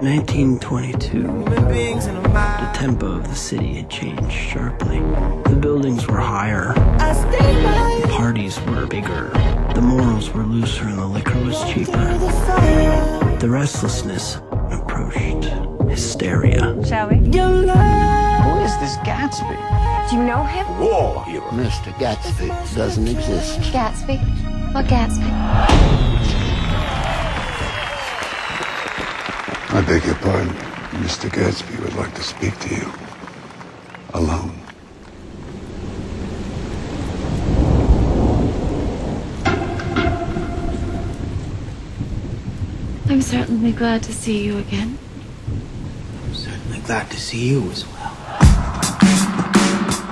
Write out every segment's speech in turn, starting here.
1922. The tempo of the city had changed sharply. The buildings were higher. The parties were bigger. The morals were looser and the liquor was cheaper. The restlessness approached hysteria. Shall we? Who is this Gatsby? Do you know him? War hero. Mr. Getsbi doesn't exist. Gatsby? What Gatsby? I beg your pardon. Mr. Getsbi would like to speak to you. Alone. I'm certainly glad to see you again. I'm certainly glad to see you as well.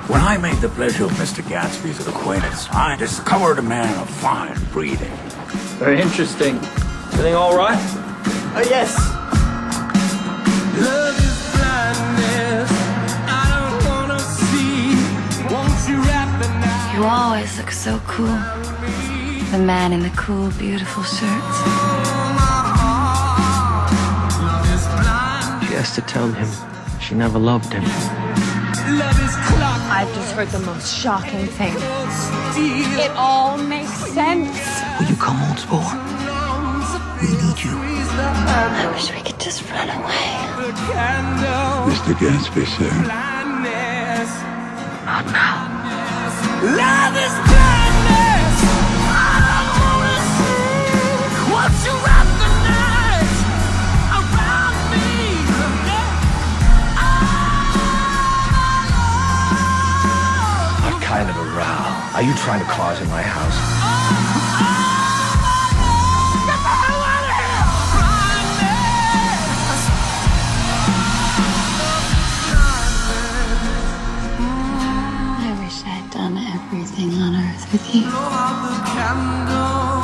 When I made the pleasure of Mr. Gatsby's acquaintance, I discovered a man of fine breeding. Very interesting. Everything all right? Yes. Love is blindness. I don't wanna see. Won't you wrap the night? You always look so cool. The man in the cool, beautiful shirts. She has to tell him she never loved him. I've just heard the most shocking thing. It all makes sense. Will you come, old sport? We need you. I wish we could just run away. Mr. Getsbi, sir. Not now. Love is blindness. I don't wanna see. Won't you wrap the night around me? What kind of a row are you trying to cause in my house? Get the hell out of here! I wish I'd done everything on earth with you. Blow out the candle.